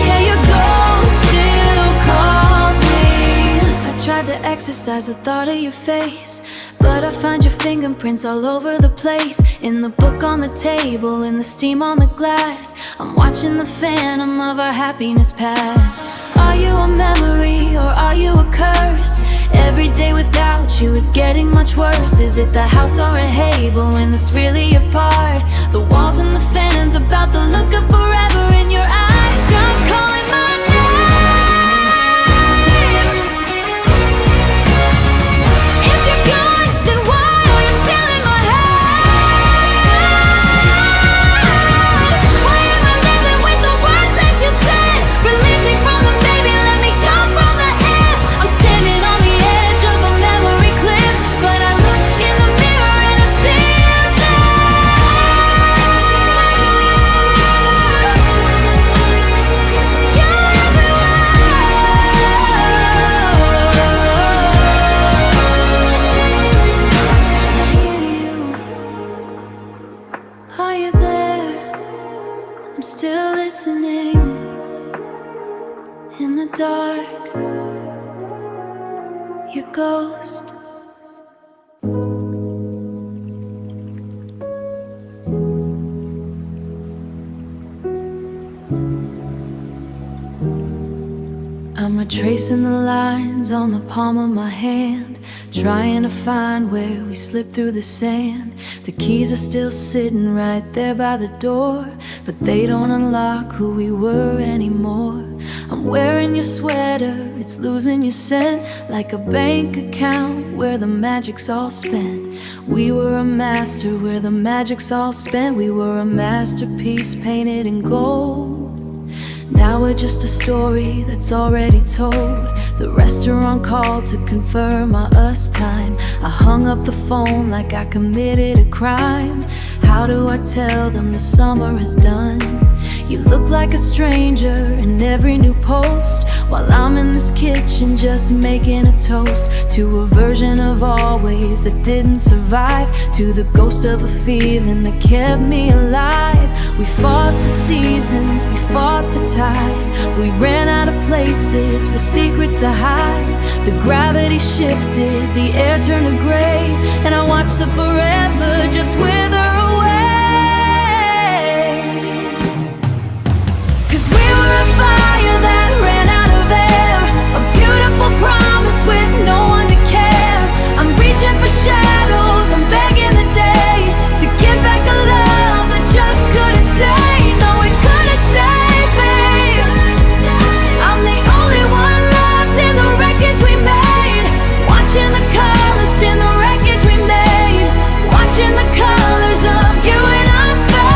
Yeah, your ghost still calls me. I tried to exercise the thought of your face, but I find your fingerprints all over the place, in the book on the table, in the steam on the glass. I'm watching the phantom of our happiness past. Are you a memory or are you a curse? Every day without you is getting much worse. Is it the house or a Hable when it's really apart? The walls and the fans about the look of forever in your eyes. Stop calling my name. If you're gone, then why are you still in my head? Why am I living with the words that you said? Release me from them, baby, let me go from the end. I'm standing on the edge of a memory cliff, but I look in the mirror and I see you there. You're everywhere. I hear you. Are you there? I'm still listening in the dark. Your ghost. I'm retracing the lines on the palm of my hand, trying to find where we slipped through the sand. The keys are still sitting right there by the door, but they don't unlock who we were anymore. I'm wearing your sweater, it's losing your scent, like a bank account where the magic's all spent. We were a master where the magic's all spent. We were a masterpiece painted in gold. Now we're just a story that's already told. The restaurant called to confirm our us time. I hung up the phone like I committed a crime. How do I tell them the summer is done? You look like a stranger in every new post, while I'm in this kitchen just making a toast to a version of always that didn't survive, to the ghost of a feeling that kept me alive. We fought the seasons, we fought the tide. We ran out of places for secrets to hide. The gravity shifted, the air turned to gray, and I watched the forever just wither away. 'Cause we were a fire that ran out of air, a beautiful promise with no one to care. I'm reaching for shadows, I'm begging the day to give back a love that just couldn't stay. No, it couldn't stay, babe. I'm the only one left in the wreckage we made, watching the colors in the wreckage we made, watching the colors of you and I fade.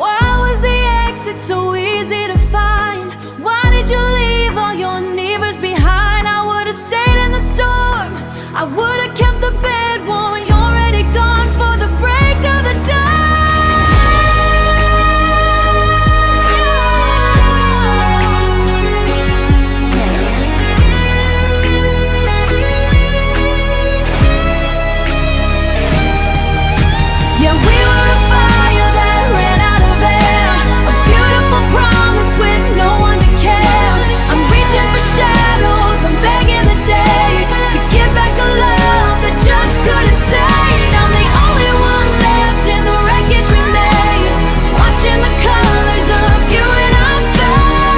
Why was the exit so easy to find? Why did you leave all your neighbors behind? I would've stayed in the storm, I would've kept the bed warm. You're already gone for the break of the dawn. Yeah, we were a fire that ran out of air, a beautiful promise with no one to care. I'm reaching for shadows, I'm begging the day to give back a love that just couldn't stay. I'm the only one left in the wreckage we made, watching the colors of you and I fade.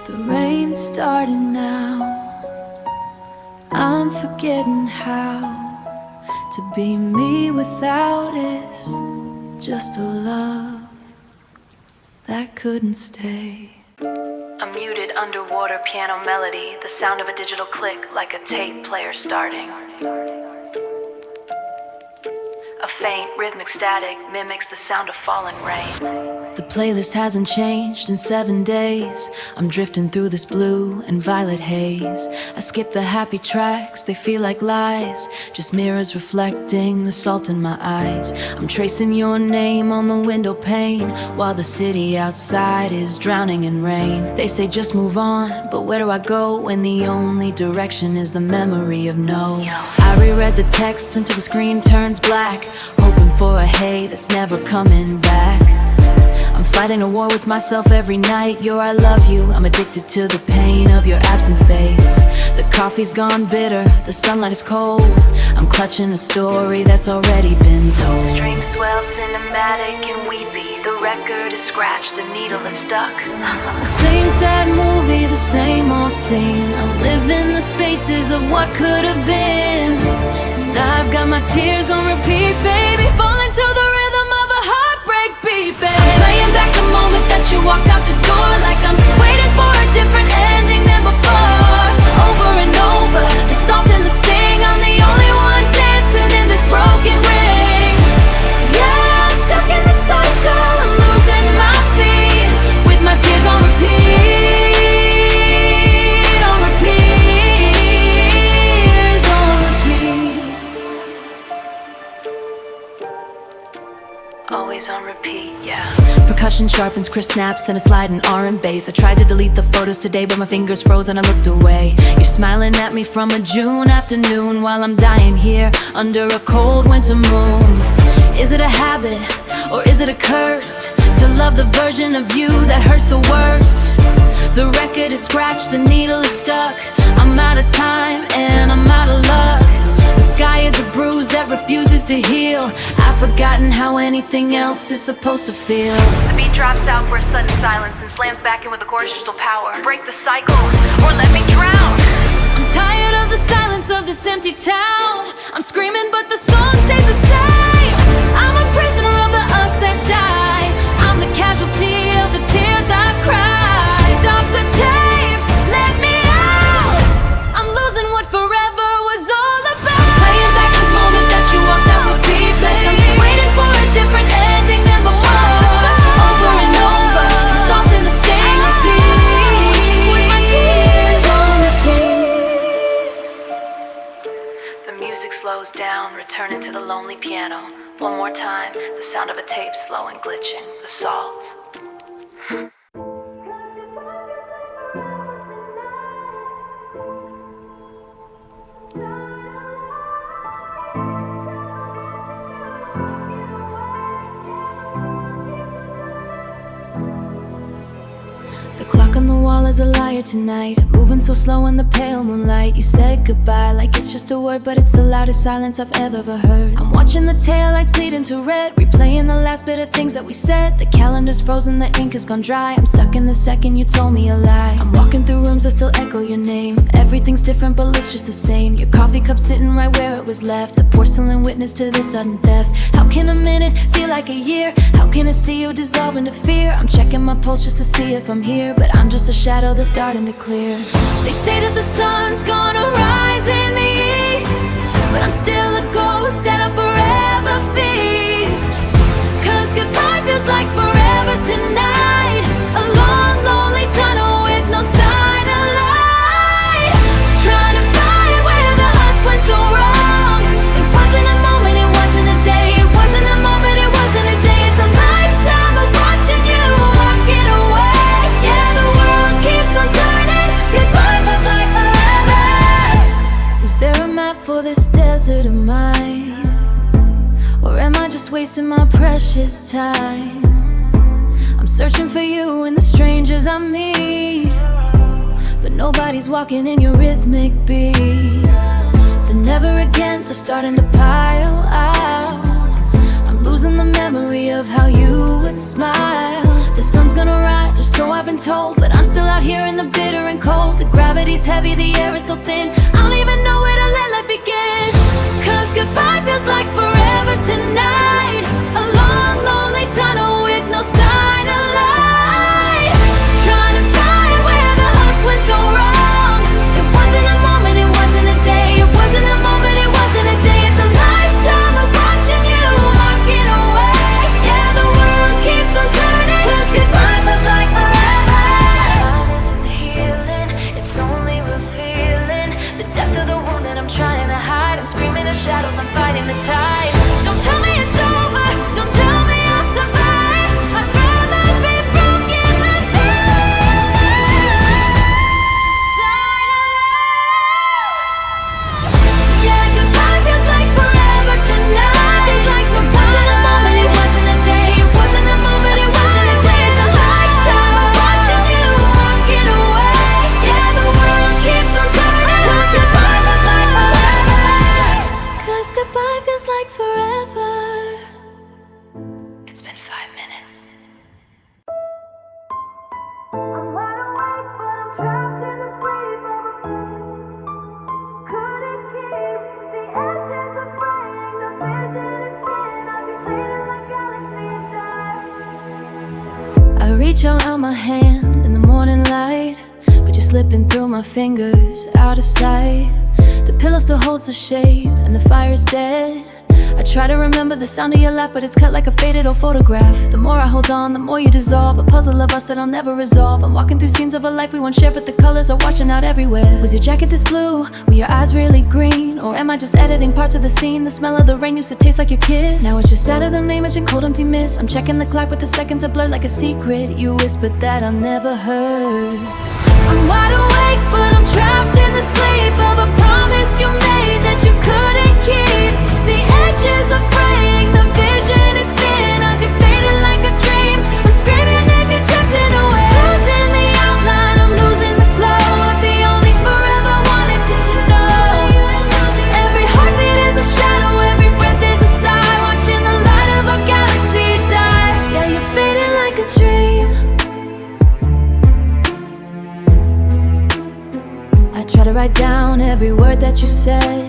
The rain's starting now, I'm forgetting how to be me without is just a love that couldn't stay. A muted underwater piano melody, the sound of a digital click like a tape player starting. A faint rhythmic static mimics the sound of falling rain. The playlist hasn't changed in 7 days. I'm drifting through this blue and violet haze. I skip the happy tracks, they feel like lies, just mirrors reflecting the salt in my eyes. I'm tracing your name on the window pane, while the city outside is drowning in rain. They say just move on, but where do I go when the only direction is the memory of no? I reread the text until the screen turns black, hoping for a hey that's never coming back. I'm fighting a war with myself every night. Your I love you, I'm addicted to the pain of your absent face. The coffee's gone bitter, the sunlight is cold. I'm clutching a story that's already been told. Stream swell, cinematic and weepy. The record is scratched, the needle is stuck. The same sad movie, the same old scene. I'm living the spaces of what could have been, and I've got my tears on repeat, baby, falling to the rhythm of a heartbreak beat, baby. I'm playing back the moment that you walked out the door, like I'm waiting for a different ending than before. Over and over, the salt and the sting, I'm the only one dancing in this broken ring. Yeah, I'm stuck in the cycle, I'm losing my feet, with my tears on repeat, on repeat, tears on repeat. Always on repeat, yeah. Percussion sharpens, crisp snaps, and a slide in R and bass. I tried to delete the photos today, but my fingers froze and I looked away. You're smiling at me from a June afternoon, while I'm dying here under a cold winter moon. Is it a habit, or is it a curse, to love the version of you that hurts the worst? The record is scratched, the needle is stuck. I'm out of time and I'm out of luck. The sky is a bruise that refuses to heal. I've forgotten how anything else is supposed to feel. The beat drops out for a sudden silence, then slams back in with a chorus digital power. Break the cycle, or let me drown. I'm tired of the silence of this empty town. I'm screaming but the song stays the same. I'm a prisoner of the us that die. I'm the casualty of the tears I've cried. Stop the tape, let me out. I'm losing what forever was all about. Playing back the moment that you walked out with people. Like I'm waiting for a different ending than before. Over and over, the salt and the sting repeat. With my tears on repeat. The music slows down, returning to the lonely piano. One more time, the sound of a tape slow and glitching. The salt. The clock on the wall is a liar tonight, moving so slow in the pale moonlight. You said goodbye like it's just a word, but it's the loudest silence I've ever heard. I'm watching the taillights bleed into red, replaying the last bit of things that we said. The calendar's frozen, the ink has gone dry. I'm stuck in the second you told me a lie. I'm walking through rooms that still echo your name. Everything's different but looks just the same. Your coffee cup sitting right where it was left, a porcelain witness to this sudden death. How can a minute feel like a year? How can I see you dissolve into fear? I'm checking my pulse just to see if I'm here, but I'm just a shadow that's starting to clear. They say that the sun's gonna rise in the east, but I'm still a ghost at a forever feast. Cause goodbye feels like forever tonight. A long, lonely tunnel with no sign of light. Trying to find where the us went so wrong. It wasn't a moment, it wasn't a day. It wasn't a moment, it wasn't a day. It's a lifetime of watching you walking away. Yeah, the world keeps on turning. Goodbye feels like forever. Is there a map for this desert of mine? Or am I just wasting my precious time? I'm searching for you in the strangers I meet, but nobody's walking in your rhythmic beat. The never agains are starting to pile out. I'm losing the memory of how you would smile. The sun's gonna rise, or so I've been told, but I'm still out here in the bitter and cold. The gravity's heavy, the air is so thin. I don't even know where to let life begin. Cause goodbye feels like forever tonight. A long, lonely tunnel with no sign of light. Trying to find where the us went so wrong. It wasn't a moment, it wasn't a day. It wasn't a moment, it wasn't a day. It's a lifetime of watching you walking away. Yeah, the world keeps on turning. Cause goodbye feels like forever. Time isn't healing, it's only revealing the depth of the wound that I'm trying to hide. I'm screaming at shadows, I'm fighting the tide. Don't tell me it's over, don't tell me I'll survive. I'd rather be broken than Yeah, goodbye feels like forever tonight. Feels like no time. Wasn't a moment, it wasn't a day. It wasn't a moment, it wasn't a day. It's a lifetime of watching you walking away. Yeah, the world keeps on turning. Cause goodbye feels like forever. Cause goodbye feels like forever. It's been 5 minutes. I'm wide awake, but I'm trapped in the sleep of a couldn't keep the edges of fraying. The vision is thin. I'll be fading like galaxies die. I reach out my hand in the morning light, but you're slipping through my fingers, out of sight. The pillow still holds the shape, and the fire is dead. I try to remember the sound of your laugh, but it's cut like a faded old photograph. The more I hold on, the more you dissolve. A puzzle of us that I'll never resolve. I'm walking through scenes of a life we once shared, but the colors are washing out everywhere. Was your jacket this blue? Were your eyes really green? Or am I just editing parts of the scene? The smell of the rain used to taste like your kiss. Now it's just out of the image and cold empty mist. I'm checking the clock, but the seconds are blurred like a secret you whispered that I never heard. I'm wide awake, but I'm trapped in the sleep of a promise you made that you couldn't keep. The edges are fraying, the vision is thin as you faded like a dream. I'm screaming as you're drifting away. Losing the outline, I'm losing the glow of the only forever wanted to know. Every heartbeat is a shadow, every breath is a sigh. Watching the light try to write down every word that you said,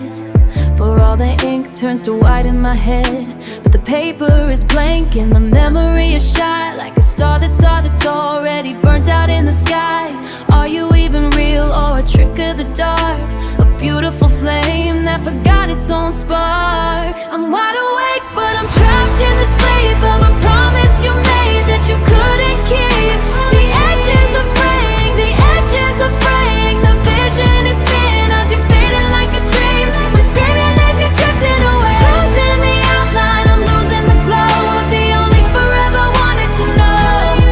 for all the ink turns to white in my head. But the paper is blank and the memory is shy, like a star that's already burnt out in the sky. Are you even real or a trick of the dark? A beautiful flame that forgot its own spark. I'm wide awake but I'm trapped in the sleep of a promise you made that you couldn't keep. The edges are fraying, the edges are fraying. The vision is thin as you're fading like a dream. I'm screaming as you're drifting away. Losing the outline, I'm losing the glow of the only forever wanted to know.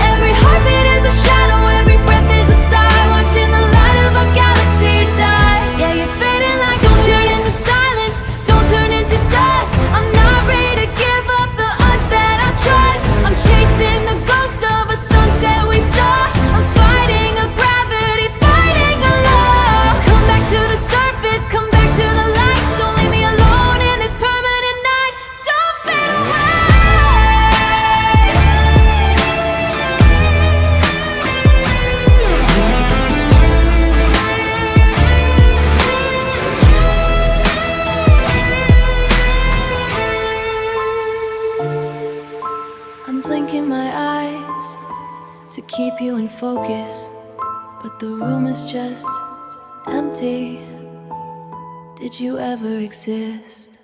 Every heartbeat is a shadow, every breath is a sigh, watching the light of a galaxy die. Yeah, you're fading like, don't turn into silence, don't turn into dust. I'm not ready to give up the us that I trust. I'm chasing the ghost of a sunset we saw. I'm fighting a gravity, fighting a law. Come back to the surface, come back to the light. Don't leave me alone in this permanent night. Don't fade away. I'm blinking my eyes to keep you in focus, but the room is just empty. Did you ever exist?